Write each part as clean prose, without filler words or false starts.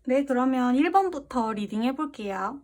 네, 그러면 1번부터 리딩 해볼게요.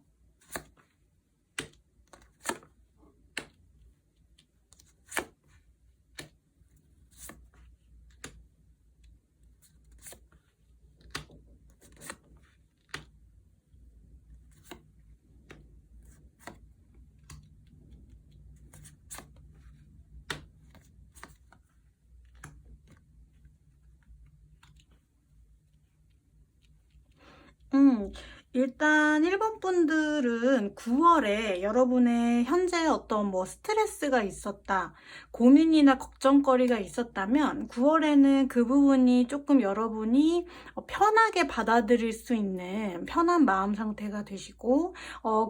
일단 1번 분들은 9월에 여러분의 현재 어떤 스트레스가 있었다, 고민이나 걱정거리가 있었다면 9월에는 그 부분이 조금 여러분이 편하게 받아들일 수 있는 편한 마음 상태가 되시고,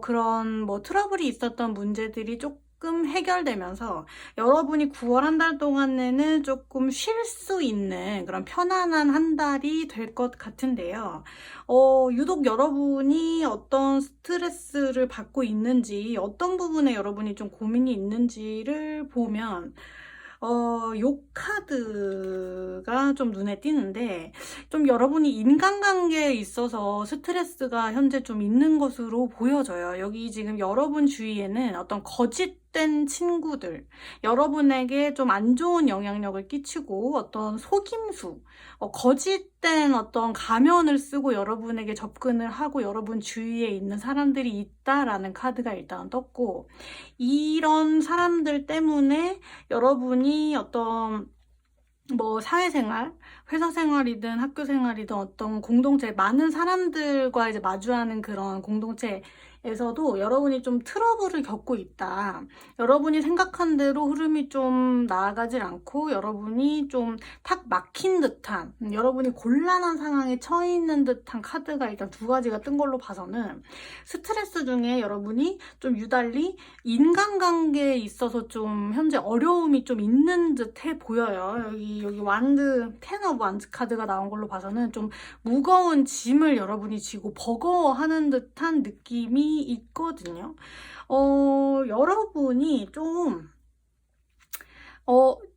그런 트러블이 있었던 문제들이 조금 해결되면서 여러분이 9월 한 달 동안에는 조금 쉴 수 있는 그런 편안한 한 달이 될 것 같은데요. 유독 여러분이 어떤 스트레스를 받고 있는지, 어떤 부분에 여러분이 좀 고민이 있는지를 보면 요 카드가 좀 눈에 띄는데, 좀 여러분이 인간관계에 있어서 스트레스가 현재 좀 있는 것으로 보여져요. 여기 지금 여러분 주위에는 어떤 거짓된 친구들, 여러분에게 좀 안 좋은 영향력을 끼치고 어떤 속임수, 거짓된 어떤 가면을 쓰고 여러분에게 접근을 하고 여러분 주위에 있는 사람들이 있다라는 카드가 일단 떴고, 이런 사람들 때문에 여러분이 어떤 사회생활, 회사 생활이든 학교 생활이든 어떤 공동체, 많은 사람들과 이제 마주하는 그런 공동체에서도 여러분이 좀 트러블을 겪고 있다. 여러분이 생각한 대로 흐름이 좀 나아가질 않고 여러분이 좀 탁 막힌 듯한, 여러분이 곤란한 상황에 처해 있는 듯한 카드가 일단 두 가지가 뜬 걸로 봐서는, 스트레스 중에 여러분이 좀 유달리 인간관계에 있어서 좀 현재 어려움이 좀 있는 듯해 보여요. 여기 완드, 텐 오브 완즈 카드가 나온 걸로 봐서는 좀 무거운 짐을 여러분이 지고 버거워하는 듯한 느낌이 있거든요. 여러분이 좀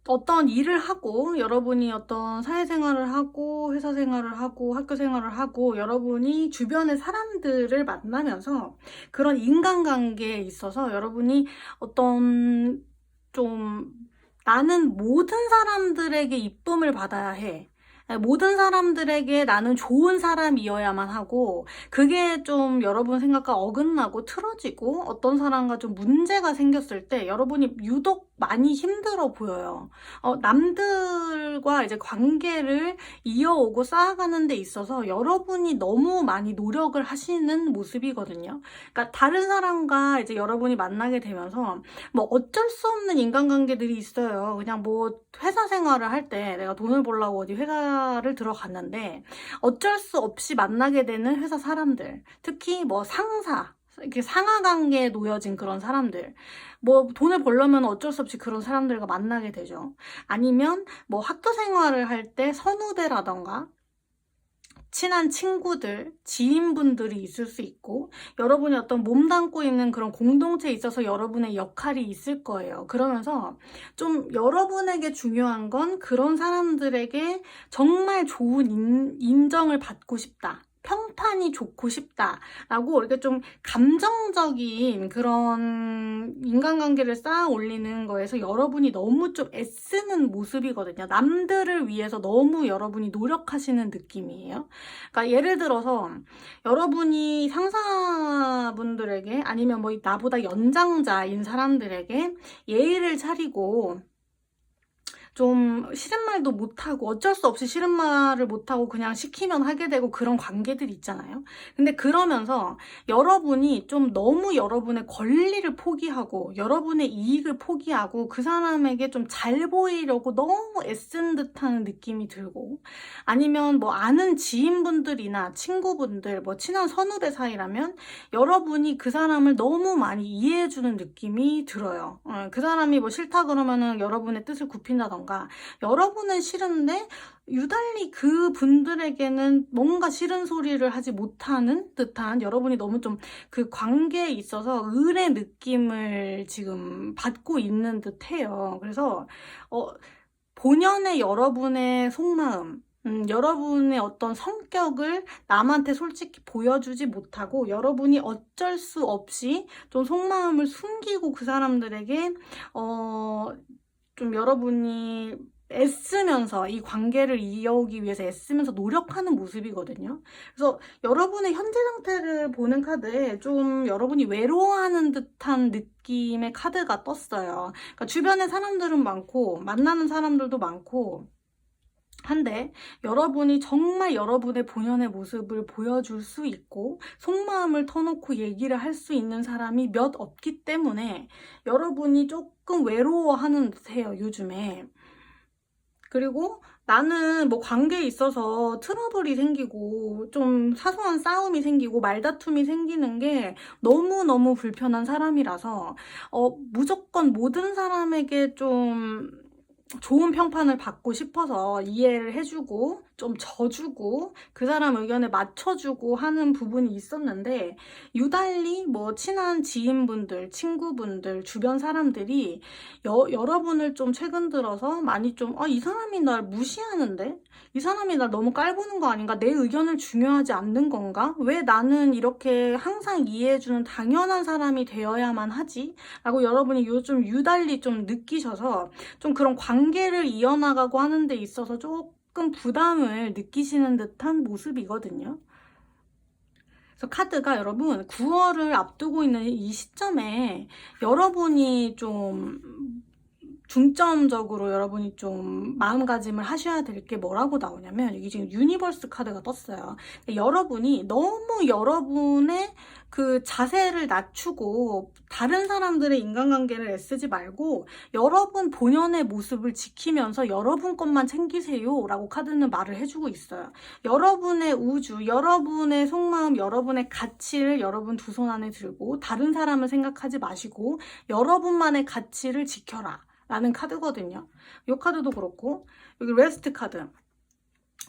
어떤 일을 하고, 여러분이 어떤 사회생활을 하고, 회사 생활을 하고, 학교 생활을 하고, 여러분이 주변의 사람들을 만나면서 그런 인간관계에 있어서 여러분이 어떤 좀 나는 모든 사람들에게 이쁨을 받아야 해, 모든 사람들에게 나는 좋은 사람이어야만 하고, 그게 좀 여러분 생각과 어긋나고 틀어지고 어떤 사람과 좀 문제가 생겼을 때 여러분이 유독 많이 힘들어 보여요. 남들과 이제 관계를 이어오고 쌓아가는 데 있어서 여러분이 너무 많이 노력을 하시는 모습이거든요. 그러니까 다른 사람과 이제 여러분이 만나게 되면서 어쩔 수 없는 인간관계들이 있어요. 그냥 회사 생활을 할 때 내가 돈을 벌려고 어디 회사를 들어갔는데 어쩔 수 없이 만나게 되는 회사 사람들, 특히 상사, 이렇게 상하 관계에 놓여진 그런 사람들, 돈을 벌려면 어쩔 수 없이 그런 사람들과 만나게 되죠. 아니면 학교 생활을 할 때 선후배라던가 친한 친구들, 지인분들이 있을 수 있고, 여러분이 어떤 몸담고 있는 그런 공동체에 있어서 여러분의 역할이 있을 거예요. 그러면서 좀 여러분에게 중요한 건 그런 사람들에게 정말 좋은 인정을 받고 싶다, 평판이 좋고 싶다라고 이렇게 좀 감정적인 그런 인간관계를 쌓아 올리는 거에서 여러분이 너무 좀 애쓰는 모습이거든요. 남들을 위해서 너무 여러분이 노력하시는 느낌이에요. 그러니까 예를 들어서 여러분이 상사분들에게, 아니면 나보다 연장자인 사람들에게 예의를 차리고 좀 싫은 말도 못하고, 어쩔 수 없이 싫은 말을 못하고 그냥 시키면 하게 되고 그런 관계들이 있잖아요. 근데 그러면서 여러분이 좀 너무 여러분의 권리를 포기하고 여러분의 이익을 포기하고 그 사람에게 좀 잘 보이려고 너무 애쓴 듯한 느낌이 들고, 아니면 아는 지인분들이나 친구분들, 친한 선후배 사이라면 여러분이 그 사람을 너무 많이 이해해주는 느낌이 들어요. 그 사람이 싫다 그러면은 여러분의 뜻을 굽힌다던가, 여러분은 싫은데 유달리 그 분들에게는 뭔가 싫은 소리를 하지 못하는 듯한, 여러분이 너무 좀 그 관계에 있어서 을의 느낌을 지금 받고 있는 듯해요. 그래서 본연의 여러분의 속마음, 여러분의 어떤 성격을 남한테 솔직히 보여주지 못하고 여러분이 어쩔 수 없이 좀 속마음을 숨기고 그 사람들에게 좀 여러분이 애쓰면서 이 관계를 이어오기 위해서 애쓰면서 노력하는 모습이거든요. 그래서 여러분의 현재 상태를 보는 카드에 좀 여러분이 외로워하는 듯한 느낌의 카드가 떴어요. 그러니까 주변에 사람들은 많고 만나는 사람들도 많고 한데 여러분이 정말 여러분의 본연의 모습을 보여줄 수 있고 속마음을 터놓고 얘기를 할 수 있는 사람이 몇 없기 때문에 여러분이 조금 외로워하는 듯해요, 요즘에. 그리고 나는 뭐 관계에 있어서 트러블이 생기고 좀 사소한 싸움이 생기고 말다툼이 생기는 게 너무너무 불편한 사람이라서 무조건 모든 사람에게 좀 좋은 평판을 받고 싶어서 이해를 해주고 좀 져주고 그 사람 의견에 맞춰주고 하는 부분이 있었는데 유달리 뭐 친한 지인분들, 친구분들, 주변 사람들이 여러분을 좀 최근 들어서 많이 좀 이 사람이 날 무시하는데? 이 사람이 날 너무 깔보는 거 아닌가? 내 의견을 중요하지 않는 건가? 왜 나는 이렇게 항상 이해해주는 당연한 사람이 되어야만 하지? 라고 여러분이 요즘 유달리 좀 느끼셔서 좀 그런 관계를 이어나가고 하는 데 있어서 조금 부담을 느끼시는 듯한 모습이거든요. 그래서 카드가 여러분 9월을 앞두고 있는 이 시점에 여러분이 좀 중점적으로 여러분이 좀 마음가짐을 하셔야 될 게 뭐라고 나오냐면 이게 지금 유니버스 카드가 떴어요. 여러분이 너무 여러분의 그 자세를 낮추고 다른 사람들의 인간관계를 애쓰지 말고 여러분 본연의 모습을 지키면서 여러분 것만 챙기세요 라고 카드는 말을 해주고 있어요. 여러분의 우주, 여러분의 속마음, 여러분의 가치를 여러분 두 손 안에 들고 다른 사람을 생각하지 마시고 여러분만의 가치를 지켜라 라는 카드거든요. 이 카드도 그렇고 여기 레스트 카드,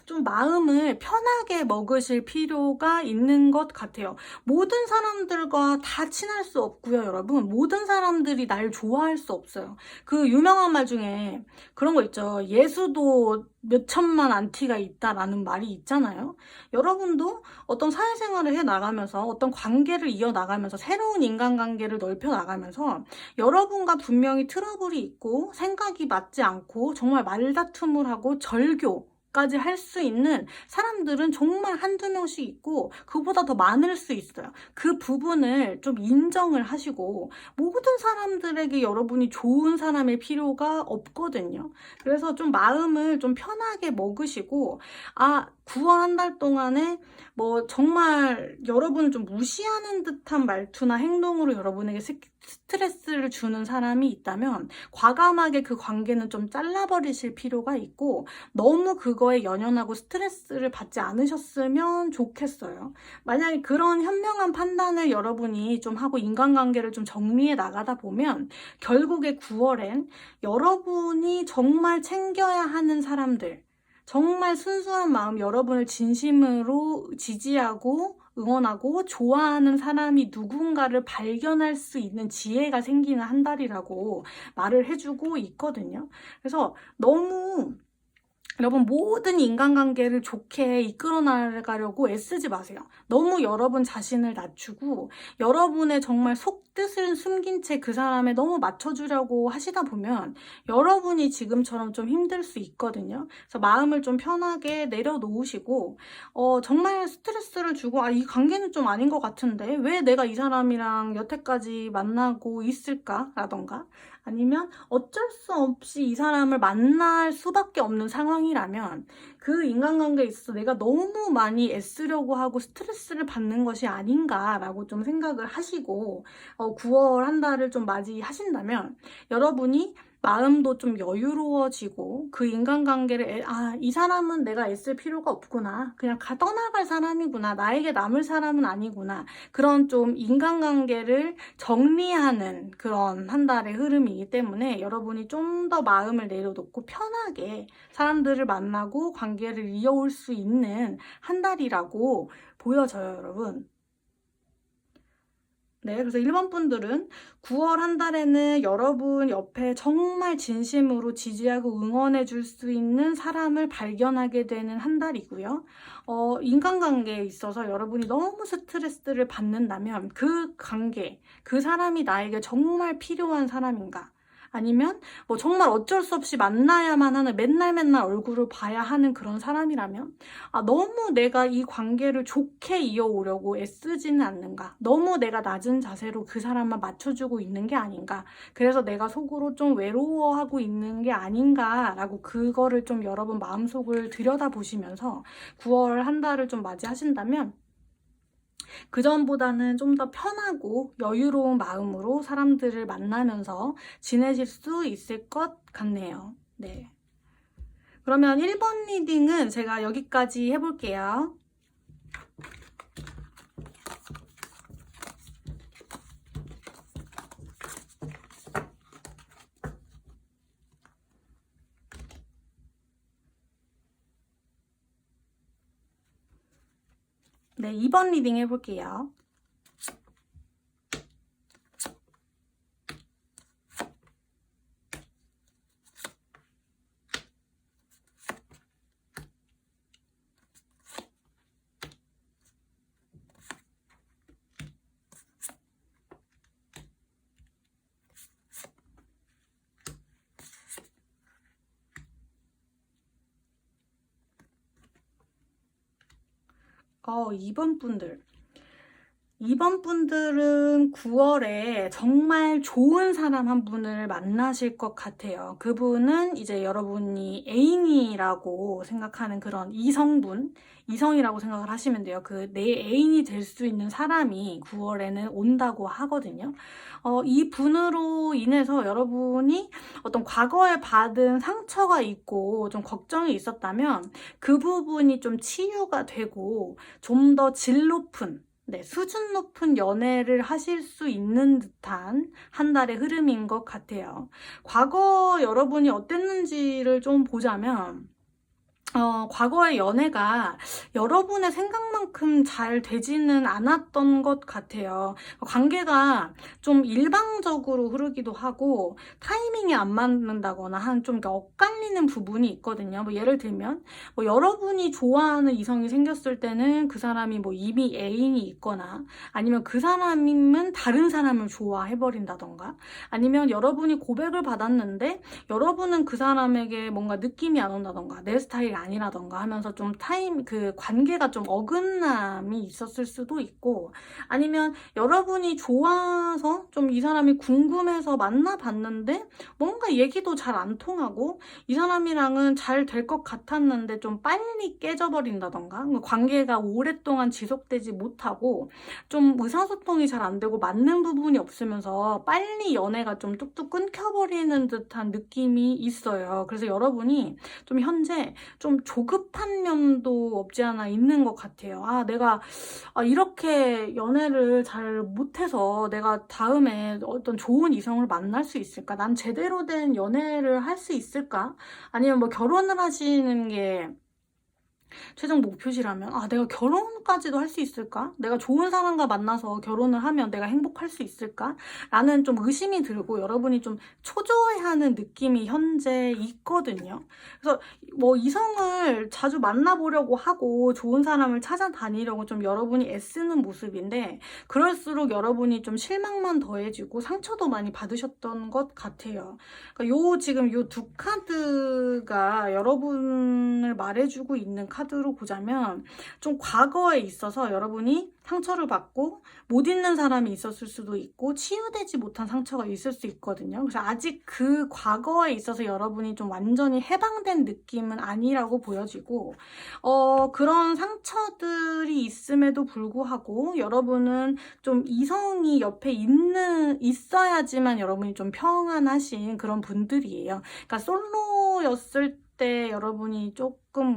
좀 마음을 편하게 먹으실 필요가 있는 것 같아요. 모든 사람들과 다 친할 수 없고요, 여러분. 모든 사람들이 날 좋아할 수 없어요. 그 유명한 말 중에 그런 거 있죠. 예수도 몇 천만 안티가 있다라는 말이 있잖아요. 여러분도 어떤 사회생활을 해 나가면서 어떤 관계를 이어 나가면서 새로운 인간관계를 넓혀 나가면서 여러분과 분명히 트러블이 있고 생각이 맞지 않고 정말 말다툼을 하고 절교 까지 할 수 있는 사람들은 정말 한두 명씩 있고 그보다 더 많을 수 있어요. 그 부분을 좀 인정을 하시고 모든 사람들에게 여러분이 좋은 사람일 필요가 없거든요. 그래서 좀 마음을 좀 편하게 먹으시고 9월 한 달 동안에 뭐 정말 여러분을 좀 무시하는 듯한 말투나 행동으로 여러분에게 스트레스를 주는 사람이 있다면 과감하게 그 관계는 좀 잘라버리실 필요가 있고 너무 그거에 연연하고 스트레스를 받지 않으셨으면 좋겠어요. 만약에 그런 현명한 판단을 여러분이 좀 하고 인간관계를 좀 정리해 나가다 보면 결국에 9월엔 여러분이 정말 챙겨야 하는 사람들, 정말 순수한 마음 여러분을 진심으로 지지하고 응원하고 좋아하는 사람이 누군가를 발견할 수 있는 지혜가 생기는 한 달이라고 말을 해주고 있거든요. 그래서 너무 여러분 모든 인간관계를 좋게 이끌어 나가려고 애쓰지 마세요. 너무 여러분 자신을 낮추고 여러분의 정말 속뜻을 숨긴 채 그 사람에 너무 맞춰주려고 하시다 보면 여러분이 지금처럼 좀 힘들 수 있거든요. 그래서 마음을 좀 편하게 내려놓으시고 정말 스트레스를 주고 이 관계는 좀 아닌 것 같은데 왜 내가 이 사람이랑 여태까지 만나고 있을까? 라던가 아니면 어쩔 수 없이 이 사람을 만날 수밖에 없는 상황이라면 그 인간관계에 있어서 내가 너무 많이 애쓰려고 하고 스트레스를 받는 것이 아닌가라고 좀 생각을 하시고 9월 한 달을 좀 맞이하신다면 여러분이 마음도 좀 여유로워지고 그 인간관계를 이 사람은 내가 애쓸 필요가 없구나. 그냥 떠나갈 사람이구나. 나에게 남을 사람은 아니구나. 그런 좀 인간관계를 정리하는 그런 한 달의 흐름이기 때문에 여러분이 좀 더 마음을 내려놓고 편하게 사람들을 만나고 관계를 이어올 수 있는 한 달이라고 보여져요, 여러분. 네, 그래서 1번 분들은 9월 한 달에는 여러분 옆에 정말 진심으로 지지하고 응원해 줄 수 있는 사람을 발견하게 되는 한 달이고요. 인간관계에 있어서 여러분이 너무 스트레스를 받는다면 그 관계, 그 사람이 나에게 정말 필요한 사람인가? 아니면 뭐 정말 어쩔 수 없이 만나야만 하는 맨날 얼굴을 봐야 하는 그런 사람이라면 너무 내가 이 관계를 좋게 이어오려고 애쓰지는 않는가, 너무 내가 낮은 자세로 그 사람만 맞춰주고 있는 게 아닌가, 그래서 내가 속으로 좀 외로워하고 있는 게 아닌가라고 그거를 좀 여러분 마음속을 들여다보시면서 9월 한 달을 좀 맞이하신다면 그전보다는 좀 더 편하고 여유로운 마음으로 사람들을 만나면서 지내실 수 있을 것 같네요. 네. 그러면 1번 리딩은 제가 여기까지 해볼게요. 네, 2번 리딩 해볼게요. 어, 2번 분들. 2번 분들은 9월에 정말 좋은 사람 한 분을 만나실 것 같아요. 그분은 이제 여러분이 애인이라고 생각하는 그런 이성이라고 생각을 하시면 돼요. 그 내 애인이 될 수 있는 사람이 9월에는 온다고 하거든요. 이 분으로 인해서 여러분이 어떤 과거에 받은 상처가 있고 좀 걱정이 있었다면 그 부분이 좀 치유가 되고 좀 더 질 높은, 네, 수준 높은 연애를 하실 수 있는 듯한 한 달의 흐름인 것 같아요. 과거 여러분이 어땠는지를 좀 보자면 과거의 연애가 여러분의 생각만큼 잘 되지는 않았던 것 같아요. 관계가 좀 일방적으로 흐르기도 하고 타이밍이 안 맞는다거나 한 좀 엇갈리는 부분이 있거든요. 뭐 예를 들면 뭐 여러분이 좋아하는 이성이 생겼을 때는 그 사람이 뭐 이미 애인이 있거나 아니면 그 사람은 다른 사람을 좋아해버린다던가 아니면 여러분이 고백을 받았는데 여러분은 그 사람에게 뭔가 느낌이 안 온다던가 내 스타일이 아니라던가 하면서 좀 그 관계가 좀 어긋남이 있었을 수도 있고 아니면 여러분이 좋아서 좀 이 사람이 궁금해서 만나봤는데 뭔가 얘기도 잘 안 통하고 이 사람이랑은 잘 될 것 같았는데 좀 빨리 깨져버린다던가 관계가 오랫동안 지속되지 못하고 좀 의사소통이 잘 안 되고 맞는 부분이 없으면서 빨리 연애가 좀 뚝뚝 끊겨버리는 듯한 느낌이 있어요. 그래서 여러분이 좀 현재 좀 조급한 면도 없지 않아 있는 것 같아요. 내가 이렇게 연애를 잘 못해서 내가 다음에 어떤 좋은 이성을 만날 수 있을까? 난 제대로 된 연애를 할 수 있을까? 아니면 뭐 결혼을 하시는 게 최종 목표시라면 내가 결혼까지도 할 수 있을까? 내가 좋은 사람과 만나서 결혼을 하면 내가 행복할 수 있을까? 라는 좀 의심이 들고 여러분이 좀 초조해하는 느낌이 현재 있거든요. 그래서 뭐 이성을 자주 만나보려고 하고 좋은 사람을 찾아다니려고 좀 여러분이 애쓰는 모습인데 그럴수록 여러분이 좀 실망만 더해지고 상처도 많이 받으셨던 것 같아요. 그러니까 지금 요 두 카드가 여러분을 말해주고 있는 카드로 보자면 좀 과거에 있어서 여러분이 상처를 받고 못 잊는 사람이 있었을 수도 있고 치유되지 못한 상처가 있을 수 있거든요. 그래서 아직 그 과거에 있어서 여러분이 좀 완전히 해방된 느낌은 아니라고 보여지고 그런 상처들이 있음에도 불구하고 여러분은 좀 이성이 옆에 있어야지만 여러분이 좀 평안하신 그런 분들이에요. 그러니까 솔로였을 때 여러분이 조금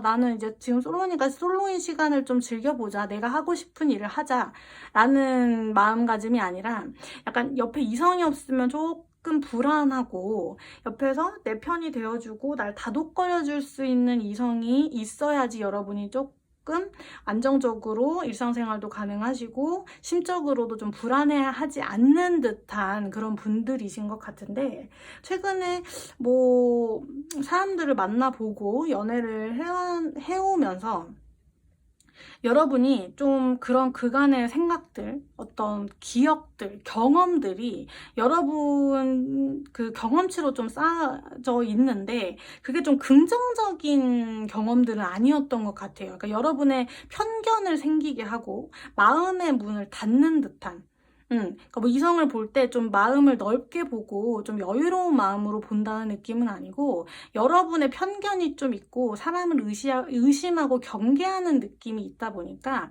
나는 이제 지금 솔로니까 솔로인 시간을 좀 즐겨보자. 내가 하고 싶은 일을 하자. 라는 마음가짐이 아니라 약간 옆에 이성이 없으면 조금 불안하고 옆에서 내 편이 되어주고 날 다독거려줄 수 있는 이성이 있어야지 여러분이 조금 조금 안정적으로 일상생활도 가능하시고 심적으로도 좀 불안해하지 않는 듯한 그런 분들이신 것 같은데, 최근에 뭐 사람들을 만나보고 연애를 해오면서 여러분이 좀 그런 그간의 생각들, 어떤 기억들, 경험들이 여러분 그 경험치로 좀 쌓여져 있는데, 그게 좀 긍정적인 경험들은 아니었던 것 같아요. 그러니까 여러분의 편견을 생기게 하고 마음의 문을 닫는 듯한, 그러니까 뭐 이성을 볼 때 좀 마음을 넓게 보고 좀 여유로운 마음으로 본다는 느낌은 아니고, 여러분의 편견이 좀 있고 사람을 의심하고 경계하는 느낌이 있다 보니까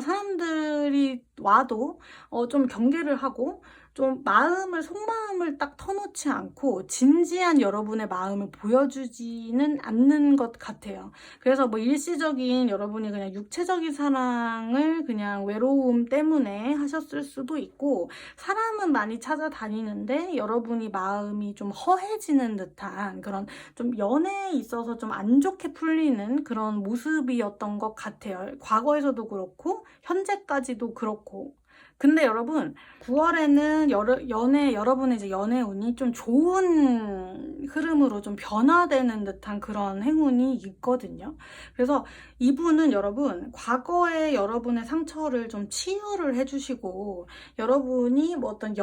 사람들이 와도 좀 경계를 하고, 좀 속마음을 딱 터놓지 않고 진지한 여러분의 마음을 보여주지는 않는 것 같아요. 그래서 뭐 일시적인 여러분이 그냥 육체적인 사랑을 그냥 외로움 때문에 하셨을 수도 있고, 사람은 많이 찾아다니는데 여러분이 마음이 좀 허해지는 듯한 그런, 좀 연애에 있어서 좀 안 좋게 풀리는 그런 모습이었던 것 같아요. 과거에서도 그렇고 현재까지도 그렇고. 근데 여러분, 9월에는 여러분의 이제 연애 운이 좀 좋은 흐름으로 좀 변화되는 듯한 그런 행운이 있거든요. 그래서 이분은 여러분, 과거에 여러분의 상처를 좀 치유를 해주시고, 여러분이 뭐 어떤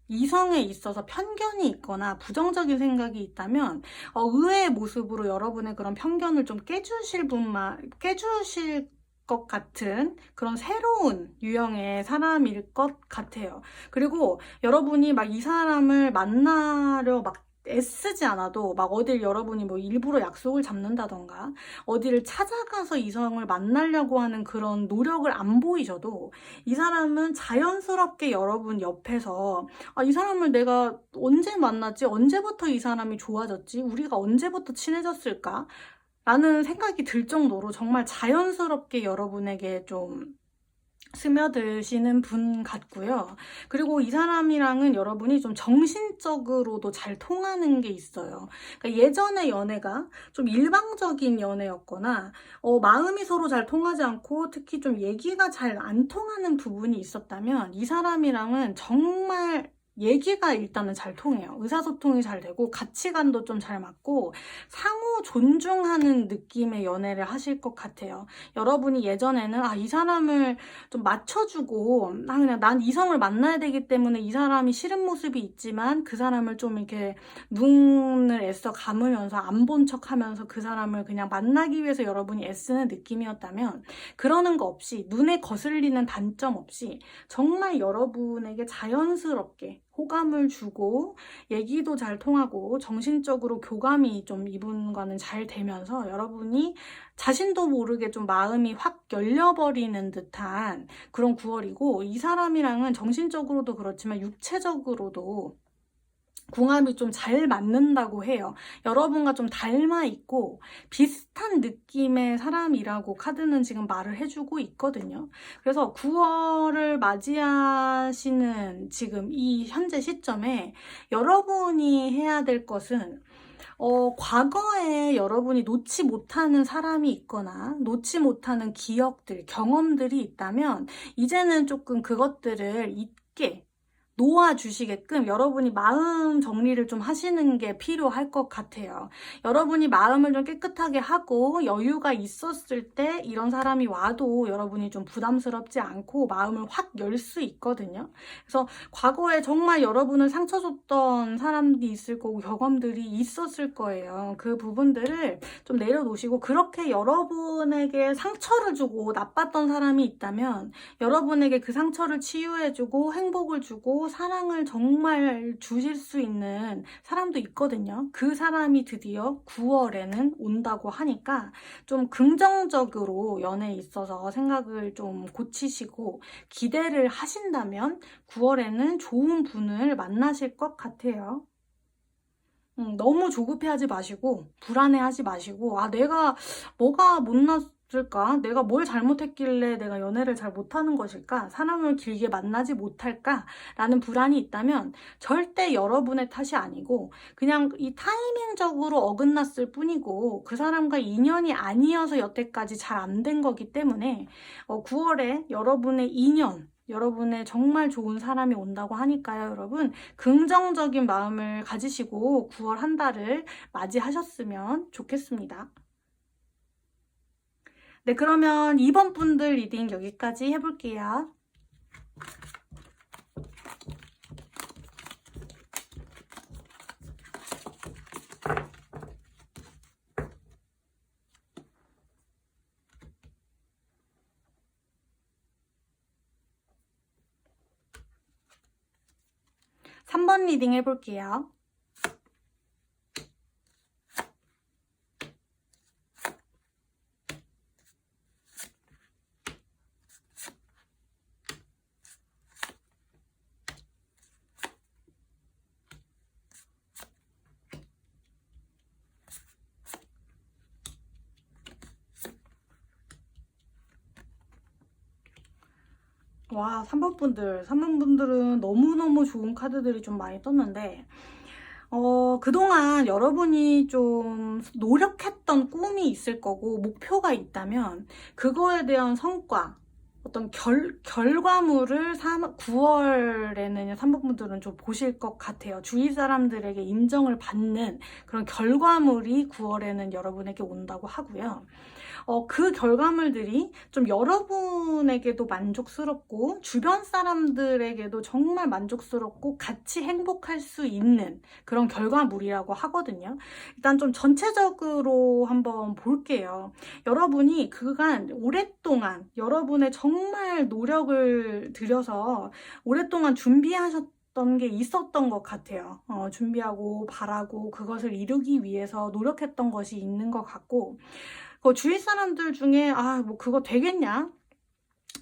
이성에 있어서 편견이 있거나 부정적인 생각이 있다면 의외의 모습으로 여러분의 그런 편견을 좀 깨주실 것 같은 그런 새로운 유형의 사람일 것 같아요. 그리고 여러분이 막 이 사람을 만나려 막 애쓰지 않아도, 막 어딜 여러분이 뭐 일부러 약속을 잡는다던가 어디를 찾아가서 이성을 만나려고 하는 그런 노력을 안 보이셔도, 이 사람은 자연스럽게 여러분 옆에서 이 사람을 내가 언제 만났지? 언제부터 이 사람이 좋아졌지? 우리가 언제부터 친해졌을까? 라는 생각이 들 정도로 정말 자연스럽게 여러분에게 좀 스며드시는 분 같고요. 그리고 이 사람이랑은 여러분이 좀 정신적으로도 잘 통하는 게 있어요. 그러니까 예전의 연애가 좀 일방적인 연애였거나 마음이 서로 잘 통하지 않고 특히 좀 얘기가 잘 안 통하는 부분이 있었다면, 이 사람이랑은 정말 얘기가 일단은 잘 통해요. 의사소통이 잘 되고 가치관도 좀 잘 맞고 상호 존중하는 느낌의 연애를 하실 것 같아요. 여러분이 예전에는 이 사람을 좀 맞춰주고, 그냥 난 이성을 만나야 되기 때문에 이 사람이 싫은 모습이 있지만 그 사람을 좀 이렇게 눈을 애써 감으면서 안 본 척하면서 그 사람을 그냥 만나기 위해서 여러분이 애쓰는 느낌이었다면, 그러는 거 없이, 눈에 거슬리는 단점 없이 정말 여러분에게 자연스럽게 호감을 주고 얘기도 잘 통하고 정신적으로 교감이 좀 이분과는 잘 되면서 여러분이 자신도 모르게 좀 마음이 확 열려버리는 듯한 그런 9월이고, 이 사람이랑은 정신적으로도 그렇지만 육체적으로도 궁합이 좀 잘 맞는다고 해요. 여러분과 좀 닮아 있고 비슷한 느낌의 사람이라고 카드는 지금 말을 해주고 있거든요. 그래서 9월을 맞이하시는 지금 이 현재 시점에 여러분이 해야 될 것은, 과거에 여러분이 놓지 못하는 사람이 있거나 놓지 못하는 기억들, 경험들이 있다면 이제는 조금 그것들을 잊게 놓아주시게끔 여러분이 마음 정리를 좀 하시는 게 필요할 것 같아요. 여러분이 마음을 좀 깨끗하게 하고 여유가 있었을 때 이런 사람이 와도 여러분이 좀 부담스럽지 않고 마음을 확 열 수 있거든요. 그래서 과거에 정말 여러분을 상처 줬던 사람들이 있을 거고 경험들이 있었을 거예요. 그 부분들을 좀 내려놓으시고, 그렇게 여러분에게 상처를 주고 나빴던 사람이 있다면 여러분에게 그 상처를 치유해주고 행복을 주고 사랑을 정말 주실 수 있는 사람도 있거든요. 그 사람이 드디어 9월에는 온다고 하니까 좀 긍정적으로 연애에 있어서 생각을 좀 고치시고 기대를 하신다면 9월에는 좋은 분을 만나실 것 같아요. 너무 조급해하지 마시고 불안해하지 마시고 내가 뭐가 못났 없을까? 내가 뭘 잘못했길래 내가 연애를 잘 못하는 것일까? 사람을 길게 만나지 못할까? 라는 불안이 있다면 절대 여러분의 탓이 아니고 그냥 이 타이밍적으로 어긋났을 뿐이고 그 사람과 인연이 아니어서 여태까지 잘 안 된 거기 때문에 9월에 여러분의 인연, 여러분의 정말 좋은 사람이 온다고 하니까요, 여러분. 긍정적인 마음을 가지시고 9월 한 달을 맞이하셨으면 좋겠습니다. 네, 그러면 2번 분들 리딩 여기까지 해볼게요. 삼 번 리딩 해볼게요. 와, 3번 분들은 너무너무 좋은 카드들이 좀 많이 떴는데, 그동안 여러분이 좀 노력했던 꿈이 있을 거고, 목표가 있다면, 그거에 대한 성과, 어떤 결과물을 9월에는 3번 분들은 좀 보실 것 같아요. 주위 사람들에게 인정을 받는 그런 결과물이 9월에는 여러분에게 온다고 하고요. 그 결과물들이 좀 여러분에게도 만족스럽고 주변 사람들에게도 정말 만족스럽고 같이 행복할 수 있는 그런 결과물이라고 하거든요. 일단 좀 전체적으로 한번 볼게요. 여러분이 그간 오랫동안 여러분의 정말 노력을 들여서 오랫동안 준비하셨던 게 있었던 것 같아요. 준비하고 바라고 그것을 이루기 위해서 노력했던 것이 있는 것 같고, 주위 사람들 중에 뭐 그거 되겠냐?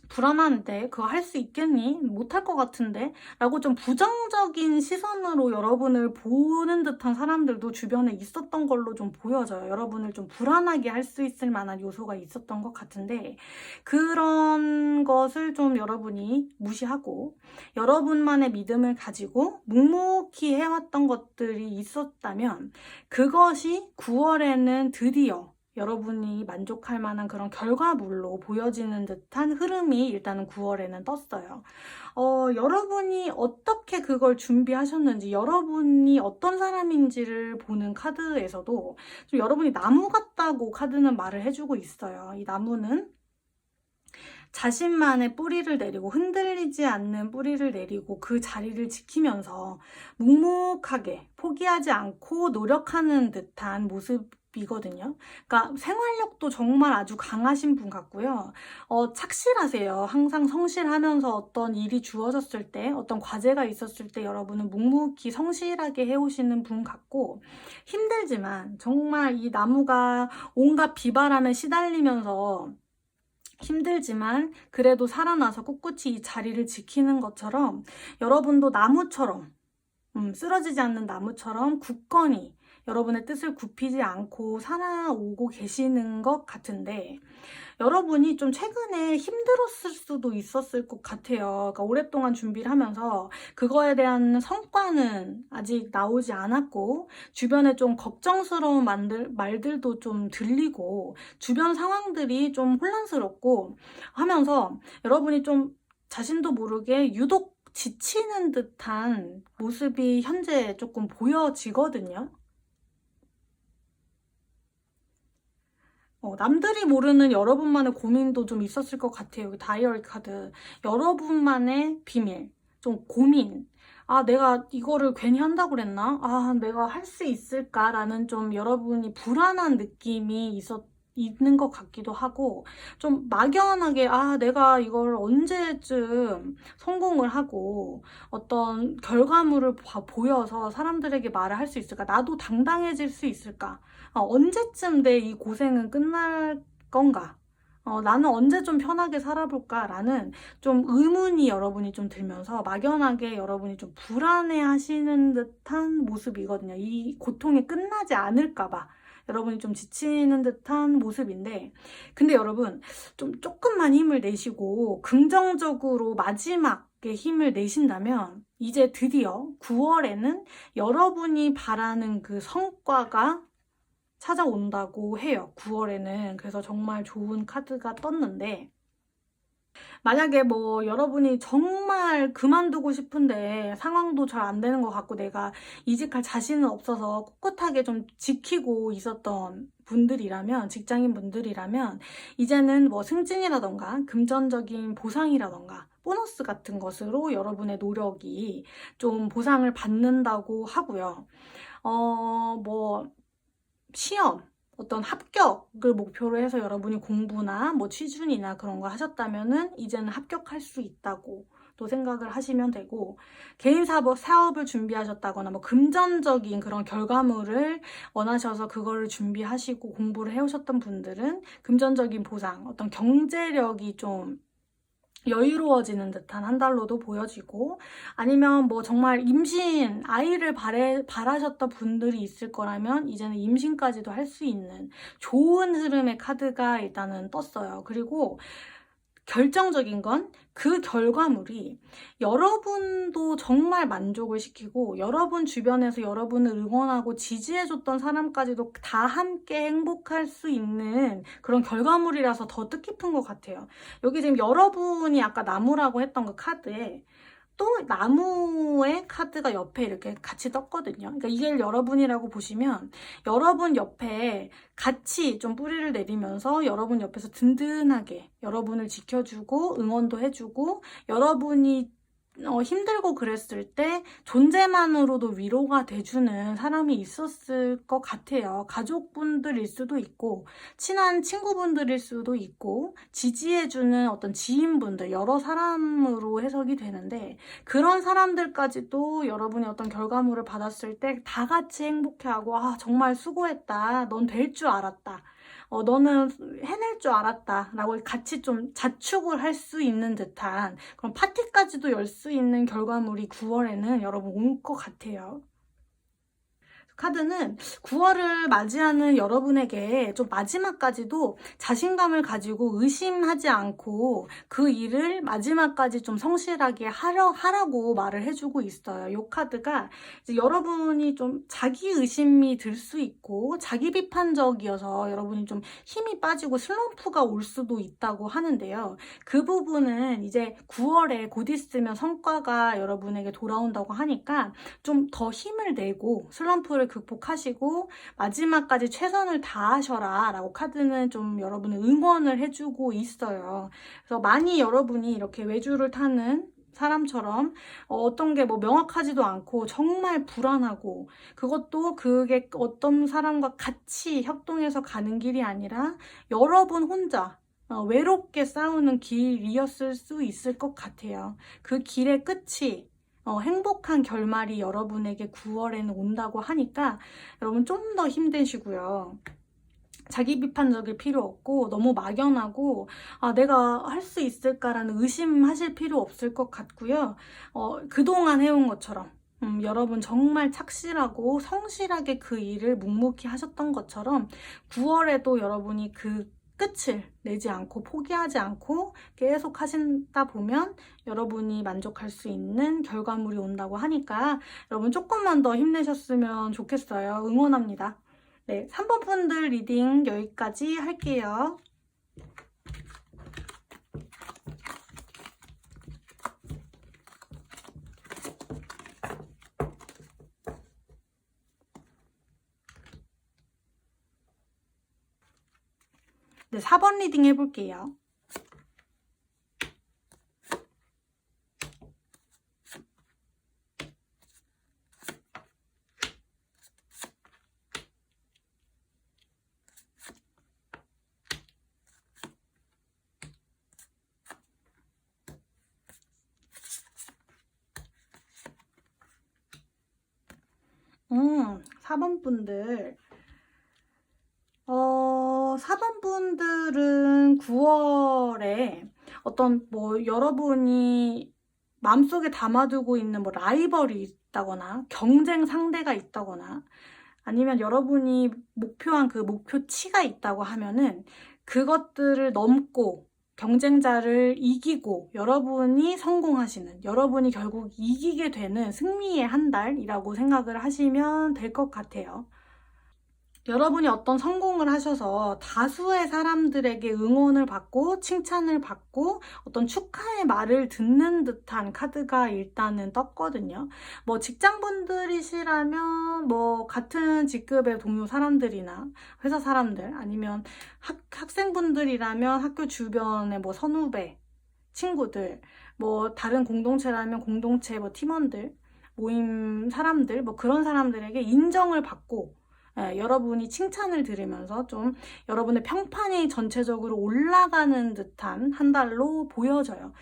불안한데 그거 할 수 있겠니? 못할 것 같은데? 라고 좀 부정적인 시선으로 여러분을 보는 듯한 사람들도 주변에 있었던 걸로 좀 보여져요. 여러분을 좀 불안하게 할 수 있을 만한 요소가 있었던 것 같은데, 그런 것을 좀 여러분이 무시하고 여러분만의 믿음을 가지고 묵묵히 해왔던 것들이 있었다면 그것이 9월에는 드디어 여러분이 만족할 만한 그런 결과물로 보여지는 듯한 흐름이 일단은 9월에는 떴어요. 여러분이 어떻게 그걸 준비하셨는지, 여러분이 어떤 사람인지를 보는 카드에서도 좀 여러분이 나무 같다고 카드는 말을 해주고 있어요. 이 나무는 자신만의 뿌리를 내리고 흔들리지 않는 뿌리를 내리고 그 자리를 지키면서 묵묵하게 포기하지 않고 노력하는 듯한 모습이거든요. 그러니까 생활력도 정말 아주 강하신 분 같고요. 착실하세요. 항상 성실하면서 어떤 일이 주어졌을 때, 어떤 과제가 있었을 때 여러분은 묵묵히 성실하게 해오시는 분 같고, 힘들지만 정말 이 나무가 온갖 비바람에 시달리면서 힘들지만 그래도 살아나서 꿋꿋이 이 자리를 지키는 것처럼 여러분도 나무처럼 쓰러지지 않는 나무처럼 굳건히 여러분의 뜻을 굽히지 않고 살아오고 계시는 것 같은데, 여러분이 좀 최근에 힘들었을 수도 있었을 것 같아요. 그러니까 오랫동안 준비를 하면서 그거에 대한 성과는 아직 나오지 않았고, 주변에 좀 걱정스러운 말들도 좀 들리고, 주변 상황들이 좀 혼란스럽고 하면서 여러분이 좀 자신도 모르게 유독 지치는 듯한 모습이 현재 조금 보여지거든요. 남들이 모르는 여러분만의 고민도 좀 있었을 것 같아요. 다이어리 카드. 여러분만의 비밀, 좀 고민. 내가 이거를 괜히 한다고 그랬나? 내가 할 수 있을까라는 좀 여러분이 불안한 느낌이 있는 것 같기도 하고, 좀 막연하게 내가 이걸 언제쯤 성공을 하고 어떤 결과물을 보여서 사람들에게 말을 할 수 있을까? 나도 당당해질 수 있을까? 언제쯤 내 이 고생은 끝날 건가? 나는 언제 좀 편하게 살아볼까? 라는 좀 의문이 여러분이 좀 들면서 막연하게 여러분이 좀 불안해 하시는 듯한 모습이거든요. 이 고통이 끝나지 않을까 봐 여러분이 좀 지치는 듯한 모습인데, 근데 여러분 좀 조금만 힘을 내시고 긍정적으로 마지막에 힘을 내신다면 이제 드디어 9월에는 여러분이 바라는 그 성과가 찾아온다고 해요. 9월에는. 그래서 정말 좋은 카드가 떴는데, 만약에 뭐 여러분이 정말 그만두고 싶은데 상황도 잘 안 되는 것 같고 내가 이직할 자신은 없어서 꿋꿋하게 좀 지키고 있었던 분들이라면, 직장인 분들이라면 이제는 뭐 승진이라던가 금전적인 보상이라던가 보너스 같은 것으로 여러분의 노력이 좀 보상을 받는다고 하고요. 뭐 시험, 어떤 합격을 목표로 해서 여러분이 공부나 뭐 취준이나 그런 거 하셨다면은 이제는 합격할 수 있다고 또 생각을 하시면 되고, 개인 사업을 준비하셨다거나 뭐 금전적인 그런 결과물을 원하셔서 그거를 준비하시고 공부를 해오셨던 분들은 금전적인 보상, 어떤 경제력이 좀 여유로워지는 듯한 한 달로도 보여지고, 아니면 뭐 정말 임신, 아이를 바라셨던 분들이 있을 거라면 이제는 임신까지도 할 수 있는 좋은 흐름의 카드가 일단은 떴어요. 그리고 결정적인 건 그 결과물이 여러분도 정말 만족을 시키고 여러분 주변에서 여러분을 응원하고 지지해줬던 사람까지도 다 함께 행복할 수 있는 그런 결과물이라서 더 뜻깊은 것 같아요. 여기 지금 여러분이 아까 나무라고 했던 그 카드에 또 나무의 카드가 옆에 이렇게 같이 떴거든요. 그러니까 이게 여러분이라고 보시면 여러분 옆에 같이 좀 뿌리를 내리면서 여러분 옆에서 든든하게 여러분을 지켜주고 응원도 해주고, 여러분이 힘들고 그랬을 때 존재만으로도 위로가 돼주는 사람이 있었을 것 같아요. 가족분들일 수도 있고 친한 친구분들일 수도 있고 지지해주는 어떤 지인분들, 여러 사람으로 해석이 되는데, 그런 사람들까지도 여러분이 어떤 결과물을 받았을 때 다 같이 행복해하고, 아 정말 수고했다, 넌 될 줄 알았다, 너는 해낼 줄 알았다 라고 같이 좀 자축을 할 수 있는 듯한 그런 파티까지도 열 수 있는 결과물이 9월에는 여러분 올 것 같아요. 카드는 9월을 맞이하는 여러분에게 좀 마지막까지도 자신감을 가지고 의심하지 않고 그 일을 마지막까지 좀 성실하게 하라고 말을 해주고 있어요. 이 카드가 이제 여러분이 좀 자기 의심이 들 수 있고 자기 비판적이어서 여러분이 좀 힘이 빠지고 슬럼프가 올 수도 있다고 하는데요. 그 부분은 이제 9월에 곧 있으면 성과가 여러분에게 돌아온다고 하니까 좀 더 힘을 내고 슬럼프를 극복하시고 마지막까지 최선을 다하셔라 라고 카드는 좀 여러분을 응원을 해주고 있어요. 그래서 많이 여러분이 이렇게 외주를 타는 사람처럼 어떤 게 뭐 명확하지도 않고 정말 불안하고, 그것도 그게 어떤 사람과 같이 협동해서 가는 길이 아니라 여러분 혼자 외롭게 싸우는 길이었을 수 있을 것 같아요. 그 길의 끝이 행복한 결말이 여러분에게 9월에는 온다고 하니까 여러분 좀 더 힘내시고요. 자기 비판적일 필요 없고 너무 막연하고 내가 할 수 있을까라는 의심하실 필요 없을 것 같고요. 그동안 해온 것처럼 여러분 정말 착실하고 성실하게 그 일을 묵묵히 하셨던 것처럼 9월에도 여러분이 그 끝을 내지 않고 포기하지 않고 계속 하신다 보면 여러분이 만족할 수 있는 결과물이 온다고 하니까 여러분 조금만 더 힘내셨으면 좋겠어요. 응원합니다. 네, 3번 분들 리딩 여기까지 할게요. 네, 4번 리딩 해볼게요. 음, 4번 분들. 4번 분들은 9월에 어떤 뭐 여러분이 마음속에 담아두고 있는 뭐 라이벌이 있다거나 경쟁 상대가 있다거나 아니면 여러분이 목표한 그 목표치가 있다고 하면은 그것들을 넘고 경쟁자를 이기고 여러분이 성공하시는, 여러분이 결국 이기게 되는 승리의 한 달이라고 생각을 하시면 될 것 같아요. 여러분이 어떤 성공을 하셔서 다수의 사람들에게 응원을 받고 칭찬을 받고 어떤 축하의 말을 듣는 듯한 카드가 일단은 떴거든요. 뭐 직장분들이시라면 뭐 같은 직급의 동료 사람들이나 회사 사람들, 아니면 학생분들이라면 학교 주변의 뭐 선후배, 친구들, 뭐 다른 공동체라면 공동체 뭐 팀원들, 모임 사람들, 뭐 그런 사람들에게 인정을 받고 여러분이 칭찬을 들으면서 좀 여러분의 평판이 전체적으로 올라가는 듯한 한 달로 보여져요.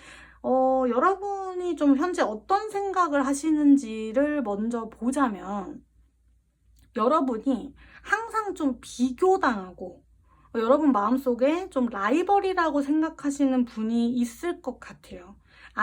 여러분이 좀 현재 어떤 생각을 하시는지를 먼저 보자면, 여러분이 항상 좀 비교당하고 여러분 마음속에 좀 라이벌이라고 생각하시는 분이 있을 것 같아요.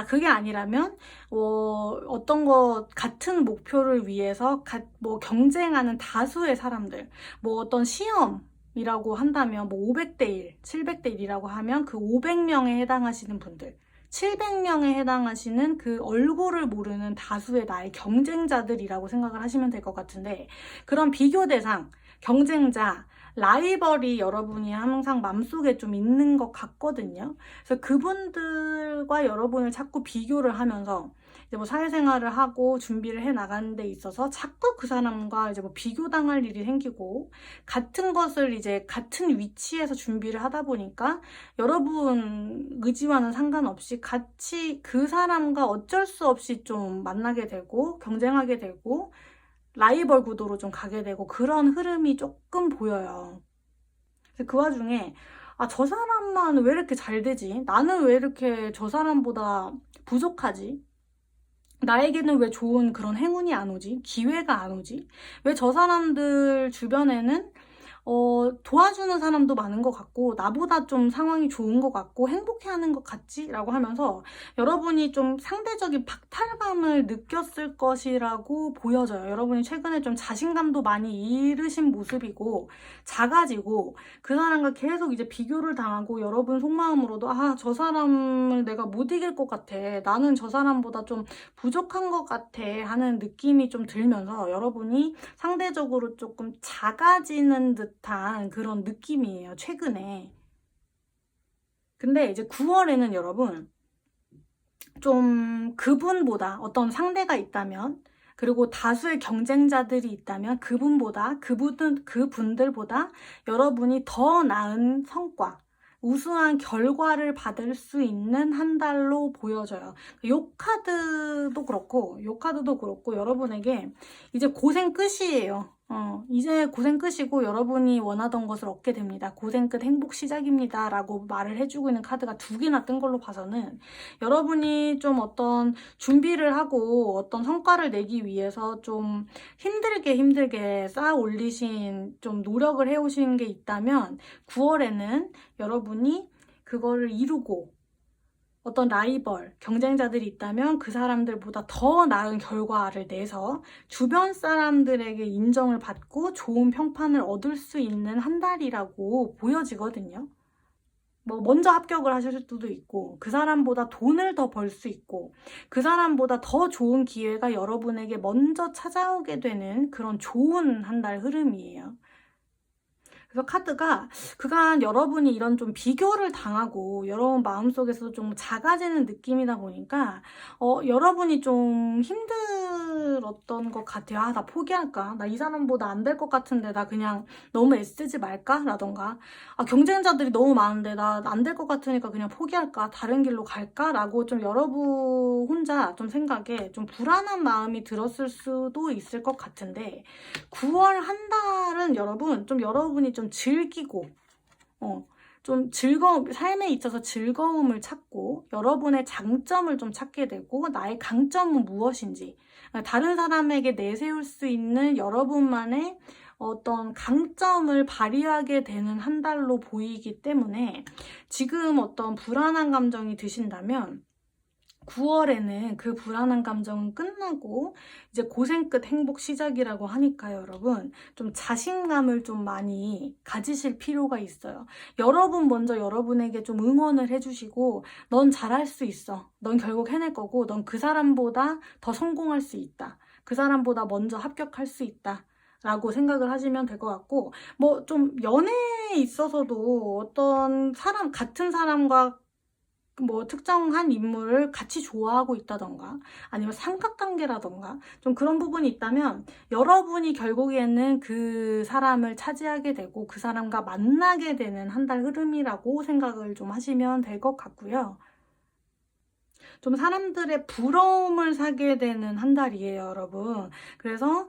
그게 아니라면 어떤 거 같은 목표를 위해서 뭐 경쟁하는 다수의 사람들, 뭐 어떤 시험이라고 한다면 뭐 500대 1, 700대 1이라고 하면 그 500명에 해당하시는 분들, 700명에 해당하시는 그 얼굴을 모르는 다수의 나의 경쟁자들이라고 생각을 하시면 될 것 같은데, 그런 비교 대상, 경쟁자, 라이벌이 여러분이 항상 맘속에 좀 있는 것 같거든요. 그래서 그분들과 여러분을 자꾸 비교를 하면서 이제 뭐 사회생활을 하고 준비를 해 나가는 데 있어서 자꾸 그 사람과 이제 뭐 비교당할 일이 생기고, 같은 것을 이제 같은 위치에서 준비를 하다 보니까 여러분 의지와는 상관없이 같이 그 사람과 어쩔 수 없이 좀 만나게 되고 경쟁하게 되고 라이벌 구도로 좀 가게 되고, 그런 흐름이 조금 보여요. 그 와중에 저 사람만 왜 이렇게 잘 되지? 나는 왜 이렇게 저 사람보다 부족하지? 나에게는 왜 좋은 그런 행운이 안 오지? 기회가 안 오지? 왜 저 사람들 주변에는 도와주는 사람도 많은 것 같고 나보다 좀 상황이 좋은 것 같고 행복해하는 것 같지? 라고 하면서 여러분이 좀 상대적인 박탈감을 느꼈을 것이라고 보여져요. 여러분이 최근에 좀 자신감도 많이 잃으신 모습이고 작아지고 그 사람과 계속 이제 비교를 당하고 여러분 속마음으로도 저 사람을 내가 못 이길 것 같아, 나는 저 사람보다 좀 부족한 것 같아 하는 느낌이 좀 들면서 여러분이 상대적으로 조금 작아지는 듯한 그런 느낌이에요, 최근에. 근데 이제 9월에는 여러분 좀 그분보다 어떤 상대가 있다면, 그리고 다수의 경쟁자들이 있다면 그분들보다 여러분이 더 나은 성과, 우수한 결과를 받을 수 있는 한 달로 보여져요. 요 카드도 그렇고 여러분에게 이제 고생 끝이에요. 이제 고생 끝이고 여러분이 원하던 것을 얻게 됩니다. 고생 끝 행복 시작입니다 라고 말을 해주고 있는 카드가 2개나 뜬 걸로 봐서는, 여러분이 좀 어떤 준비를 하고 어떤 성과를 내기 위해서 좀 힘들게 쌓아 올리신, 좀 노력을 해오신 게 있다면 9월에는 여러분이 그거를 이루고 어떤 라이벌, 경쟁자들이 있다면 그 사람들보다 더 나은 결과를 내서 주변 사람들에게 인정을 받고 좋은 평판을 얻을 수 있는 한 달이라고 보여지거든요. 뭐 먼저 합격을 하실 수도 있고, 그 사람보다 돈을 더 벌 수 있고, 그 사람보다 더 좋은 기회가 여러분에게 먼저 찾아오게 되는 그런 좋은 한 달 흐름이에요. 그래서 카드가 그간 여러분이 이런 좀 비교를 당하고 여러분 마음속에서 좀 작아지는 느낌이다 보니까 여러분이 좀 힘들었던 것 같아요. 나 포기할까? 나 이 사람보다 안 될 것 같은데 나 그냥 너무 애쓰지 말까? 라던가 경쟁자들이 너무 많은데 나 안 될 것 같으니까 그냥 포기할까? 다른 길로 갈까? 라고 좀 여러분 혼자 좀 생각에 좀 불안한 마음이 들었을 수도 있을 것 같은데, 9월 한 달은 여러분이 좀 즐기고 좀 삶에 있어서 즐거움을 찾고 여러분의 장점을 좀 찾게 되고 나의 강점은 무엇인지 다른 사람에게 내세울 수 있는 여러분만의 어떤 강점을 발휘하게 되는 한 달로 보이기 때문에, 지금 어떤 불안한 감정이 드신다면 9월에는 그 불안한 감정은 끝나고 이제 고생 끝 행복 시작이라고 하니까요, 여러분. 좀 자신감을 좀 많이 가지실 필요가 있어요. 여러분 먼저 여러분에게 좀 응원을 해주시고, 넌 잘할 수 있어. 넌 결국 해낼 거고, 넌 그 사람보다 더 성공할 수 있다. 그 사람보다 먼저 합격할 수 있다. 라고 생각을 하시면 될 것 같고, 뭐 좀 연애에 있어서도 어떤 사람, 같은 사람과 뭐 특정한 인물을 같이 좋아하고 있다던가 아니면 삼각관계라던가 좀 그런 부분이 있다면 여러분이 결국에는 그 사람을 차지하게 되고 그 사람과 만나게 되는 한 달 흐름이라고 생각을 좀 하시면 될 것 같고요. 좀 사람들의 부러움을 사게 되는 한 달이에요, 여러분. 그래서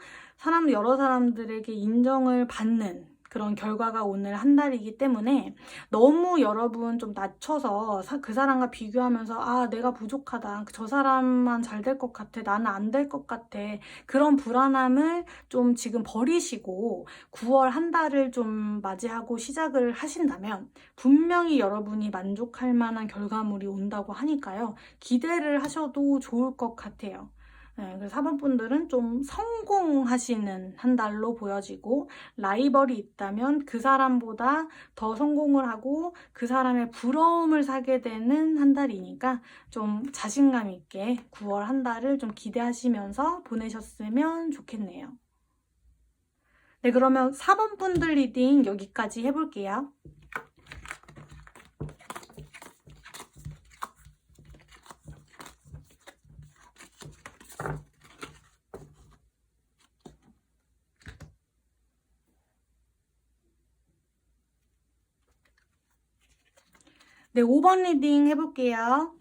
여러 사람들에게 인정을 받는 그런 결과가 오늘 한 달이기 때문에 너무 여러분 좀 낮춰서 그 사람과 비교하면서 아, 내가 부족하다. 저 사람만 잘 될 것 같아. 나는 안 될 것 같아. 그런 불안함을 좀 지금 버리시고 9월 한 달을 좀 맞이하고 시작을 하신다면 분명히 여러분이 만족할 만한 결과물이 온다고 하니까요. 기대를 하셔도 좋을 것 같아요. 네, 그래서 4번 분들은 좀 성공하시는 한 달로 보여지고 라이벌이 있다면 그 사람보다 더 성공을 하고 그 사람의 부러움을 사게 되는 한 달이니까 좀 자신감 있게 9월 한 달을 좀 기대하시면서 보내셨으면 좋겠네요. 네, 그러면 4번 분들 리딩 여기까지 해볼게요. 네, 5번 리딩 해볼게요.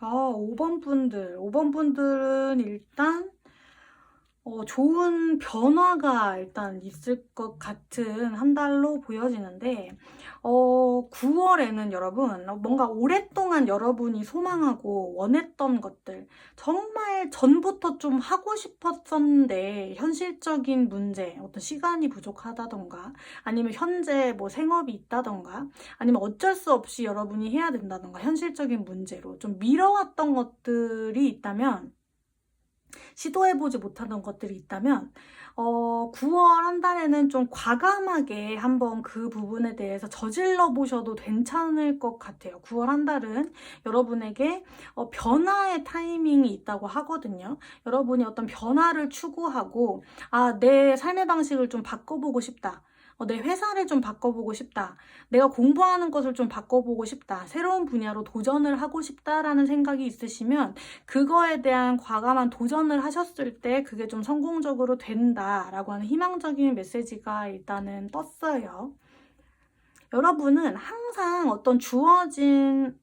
아, 5번 분들은 일단 좋은 변화가 일단 있을 것 같은 한 달로 보여지는데 9월에는 여러분 뭔가 오랫동안 여러분이 소망하고 원했던 것들 정말 전부터 좀 하고 싶었었는데 현실적인 문제, 어떤 시간이 부족하다던가 아니면 현재 뭐 생업이 있다던가 아니면 어쩔 수 없이 여러분이 해야 된다던가 현실적인 문제로 좀 미뤄왔던 것들이 있다면 시도해보지 못하던 것들이 있다면 9월 한 달에는 좀 과감하게 한번 그 부분에 대해서 저질러 보셔도 괜찮을 것 같아요. 9월 한 달은 여러분에게 변화의 타이밍이 있다고 하거든요. 여러분이 어떤 변화를 추구하고 아, 내 삶의 방식을 좀 바꿔보고 싶다. 내 회사를 좀 바꿔보고 싶다. 내가 공부하는 것을 좀 바꿔보고 싶다. 새로운 분야로 도전을 하고 싶다라는 생각이 있으시면 그거에 대한 과감한 도전을 하셨을 때 그게 좀 성공적으로 된다라고 하는 희망적인 메시지가 일단은 떴어요. 여러분은 항상 어떤 주어진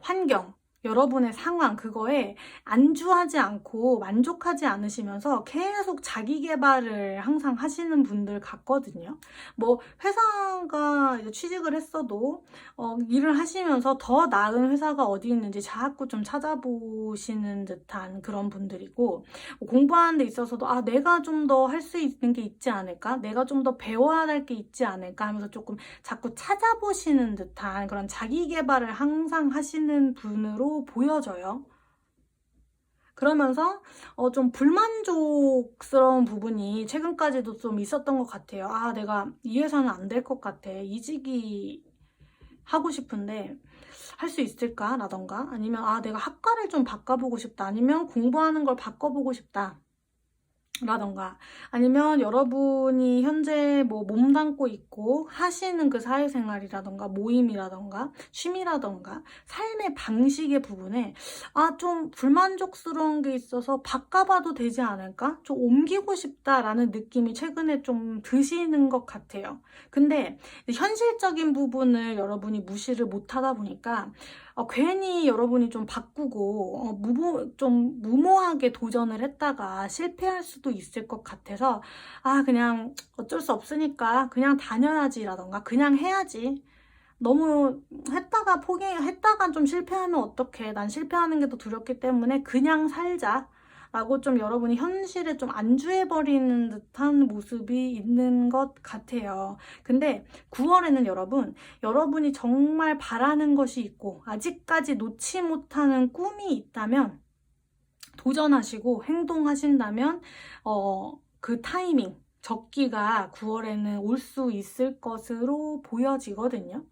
환경, 여러분의 상황 그거에 안주하지 않고 만족하지 않으시면서 계속 자기 개발을 항상 하시는 분들 같거든요. 뭐 회사가 이제 취직을 했어도 일을 하시면서 더 나은 회사가 어디 있는지 자꾸 좀 찾아보시는 듯한 그런 분들이고 공부하는 데 있어서도 아, 내가 좀 더 할 수 있는 게 있지 않을까? 내가 좀 더 배워야 할 게 있지 않을까? 하면서 조금 자꾸 찾아보시는 듯한 그런 자기 개발을 항상 하시는 분으로 보여져요. 그러면서 좀 불만족스러운 부분이 최근까지도 좀 있었던 것 같아요. 아, 내가 이 회사는 안 될 것 같아. 이직이 하고 싶은데 할 수 있을까? 라던가 아니면 아, 내가 학과를 좀 바꿔보고 싶다. 아니면 공부하는 걸 바꿔보고 싶다. 라던가 아니면 여러분이 현재 뭐 몸담고 있고 하시는 그 사회생활이라던가 모임이라던가 취미라던가 삶의 방식의 부분에 좀 불만족스러운 게 있어서 바꿔봐도 되지 않을까? 좀 옮기고 싶다라는 느낌이 최근에 좀 드시는 것 같아요. 근데 현실적인 부분을 여러분이 무시를 못하다 보니까 괜히 여러분이 좀 바꾸고 좀 무모하게 도전을 했다가 실패할 수도 있을 것 같아서 그냥 어쩔 수 없으니까 그냥 다녀야지라던가 그냥 해야지. 너무 했다가 좀 실패하면 어떡해. 난 실패하는 게 더 두렵기 때문에 그냥 살자. 라고 좀 여러분이 현실에 좀 안주해버리는 듯한 모습이 있는 것 같아요. 근데 9월에는 여러분이 정말 바라는 것이 있고 아직까지 놓지 못하는 꿈이 있다면 도전하시고 행동하신다면 그 타이밍, 적기가 9월에는 올 수 있을 것으로 보여지거든요.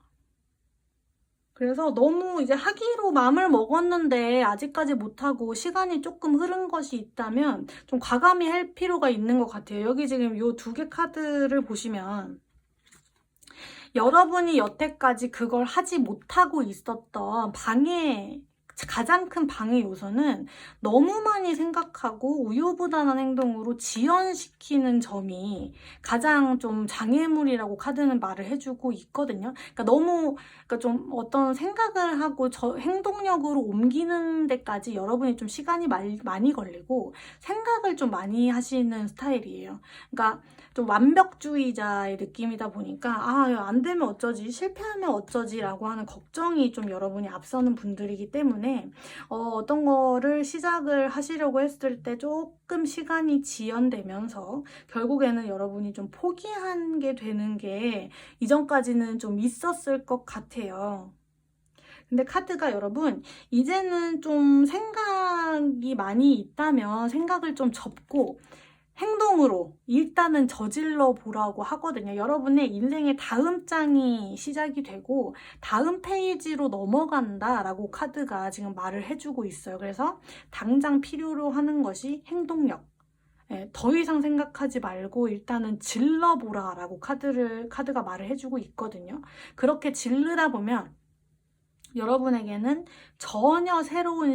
그래서 너무 이제 하기로 마음을 먹었는데 아직까지 못하고 시간이 조금 흐른 것이 있다면 좀 과감히 할 필요가 있는 것 같아요. 여기 지금 이 두 개 카드를 보시면 여러분이 여태까지 그걸 하지 못하고 있었던 가장 큰 방해 요소는 너무 많이 생각하고 우유부단한 행동으로 지연시키는 점이 가장 좀 장애물이라고 카드는 말을 해주고 있거든요. 그러니까 좀 어떤 생각을 하고 행동력으로 옮기는 데까지 여러분이 좀 시간이 많이 걸리고 생각을 좀 많이 하시는 스타일이에요. 그러니까 좀 완벽주의자의 느낌이다 보니까 안 되면 어쩌지, 실패하면 어쩌지 라고 하는 걱정이 좀 여러분이 앞서는 분들이기 때문에 어떤 거를 시작을 하시려고 했을 때 조금 시간이 지연되면서 결국에는 여러분이 좀 포기한 게 되는 게 이전까지는 좀 있었을 것 같아요. 근데 카드가 여러분 이제는 좀 생각이 많이 있다면 생각을 좀 접고 행동으로 일단은 저질러 보라고 하거든요. 여러분의 인생의 다음 장이 시작이 되고 다음 페이지로 넘어간다라고 카드가 지금 말을 해주고 있어요. 그래서 당장 필요로 하는 것이 행동력. 더 이상 생각하지 말고 일단은 질러보라 라고 카드가 말을 해주고 있거든요. 그렇게 질르다 보면 여러분에게는 전혀 새로운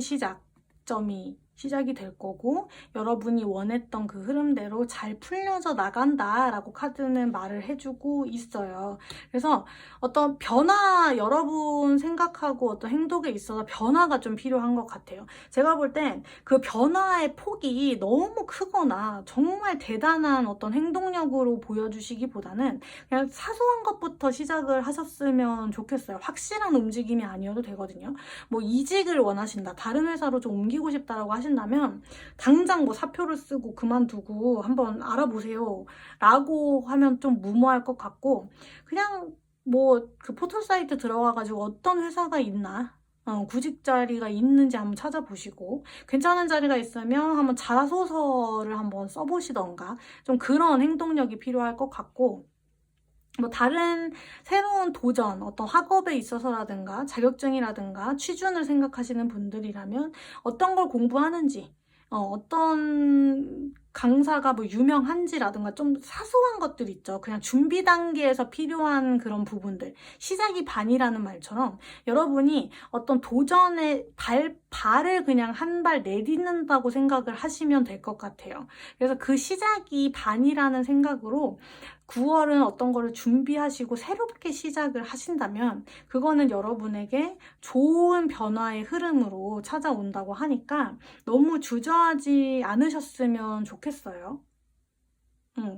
시작이 될 거고 여러분이 원했던 그 흐름대로 잘 풀려져 나간다라고 카드는 말을 해주고 있어요. 그래서 어떤 여러분 생각하고 어떤 행동에 있어서 변화가 좀 필요한 것 같아요. 제가 볼 땐 그 변화의 폭이 너무 크거나 정말 대단한 어떤 행동력으로 보여주시기보다는 그냥 사소한 것부터 시작을 하셨으면 좋겠어요. 확실한 움직임이 아니어도 되거든요. 뭐 이직을 원하신다, 다른 회사로 좀 옮기고 싶다라고 하신다면 당장 뭐 사표를 쓰고 그만두고 한번 알아보세요 라고 하면 좀 무모할 것 같고 그냥 뭐 그 포털 사이트 들어가가지고 어떤 회사가 있나 구직 자리가 있는지 한번 찾아보시고 괜찮은 자리가 있으면 한번 자소서를 한번 써보시던가 좀 그런 행동력이 필요할 것 같고 뭐 다른 새로운 도전, 어떤 학업에 있어서라든가 자격증이라든가 취준을 생각하시는 분들이라면 어떤 걸 공부하는지 어떤 강사가 뭐 유명한지라든가 좀 사소한 것들 있죠. 그냥 준비 단계에서 필요한 그런 부분들. 시작이 반이라는 말처럼 여러분이 어떤 도전의 발을 그냥 한 발 내딛는다고 생각을 하시면 될 것 같아요. 그래서 그 시작이 반이라는 생각으로 9월은 어떤 거를 준비하시고 새롭게 시작을 하신다면 그거는 여러분에게 좋은 변화의 흐름으로 찾아온다고 하니까 너무 주저하지 않으셨으면 좋겠어요.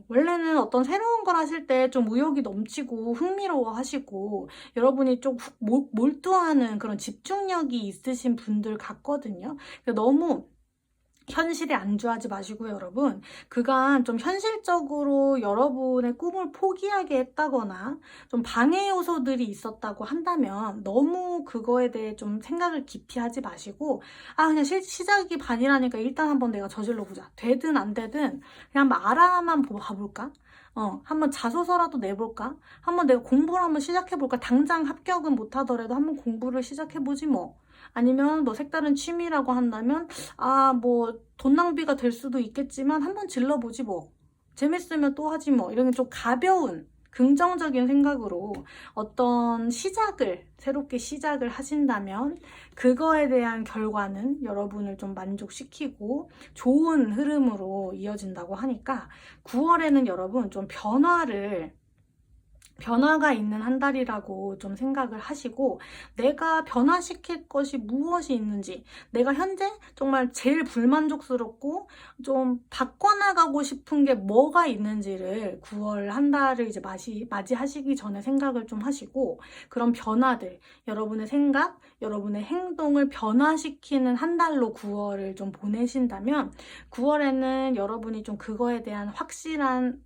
원래는 어떤 새로운 걸 하실 때 좀 의욕이 넘치고 흥미로워 하시고 여러분이 좀 몰두하는 그런 집중력이 있으신 분들 같거든요. 너무 현실에 안주하지 마시고요, 여러분. 그간 좀 현실적으로 여러분의 꿈을 포기하게 했다거나 좀 방해 요소들이 있었다고 한다면 너무 그거에 대해 좀 생각을 깊이 하지 마시고 그냥 시작이 반이라니까 일단 한번 내가 저질러 보자. 되든 안 되든 그냥 한번 알아만 봐볼까? 한번 자소서라도 내볼까? 한번 내가 공부를 한번 시작해볼까? 당장 합격은 못하더라도 한번 공부를 시작해보지 뭐. 아니면 뭐 색다른 취미라고 한다면, 뭐 돈 낭비가 될 수도 있겠지만 한번 질러보지 뭐. 재밌으면 또 하지 뭐. 이런 좀 가벼운, 긍정적인 생각으로 어떤 새롭게 시작을 하신다면 그거에 대한 결과는 여러분을 좀 만족시키고 좋은 흐름으로 이어진다고 하니까 9월에는 여러분 좀 변화가 있는 한 달이라고 좀 생각을 하시고, 내가 변화시킬 것이 무엇이 있는지, 내가 현재 정말 제일 불만족스럽고 좀 바꿔나가고 싶은 게 뭐가 있는지를 9월 한 달을 이제 맞이하시기 전에 생각을 좀 하시고, 그런 변화들, 여러분의 생각, 여러분의 행동을 변화시키는 한 달로 9월을 좀 보내신다면 9월에는 여러분이 좀 그거에 대한 확실한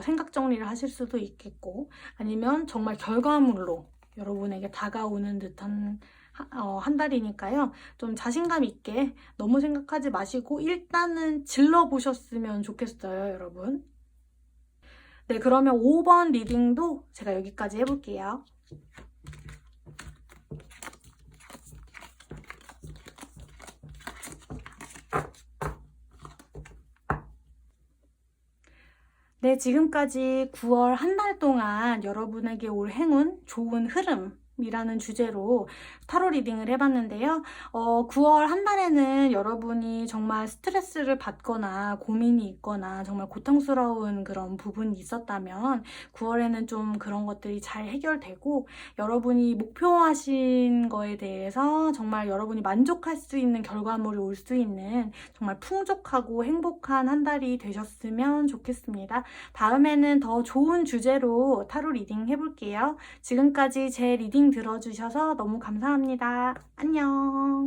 생각 정리를 하실 수도 있겠고, 아니면 정말 결과물로 여러분에게 다가오는 듯한 한 달이니까요. 좀 자신감 있게 너무 생각하지 마시고 일단은 질러보셨으면 좋겠어요, 여러분. 네, 그러면 5번 리딩도 제가 여기까지 해볼게요. 네, 지금까지 9월 한 달 동안 여러분에게 올 행운, 좋은 흐름이라는 주제로 타로 리딩을 해봤는데요. 9월 한 달에는 여러분이 정말 스트레스를 받거나 고민이 있거나 정말 고통스러운 그런 부분이 있었다면 9월에는 좀 그런 것들이 잘 해결되고, 여러분이 목표하신 거에 대해서 정말 여러분이 만족할 수 있는 결과물이 올 수 있는 정말 풍족하고 행복한 한 달이 되셨으면 좋겠습니다. 다음에는 더 좋은 주제로 타로 리딩 해볼게요. 지금까지 제 리딩 들어주셔서 너무 감사합니다. 안녕.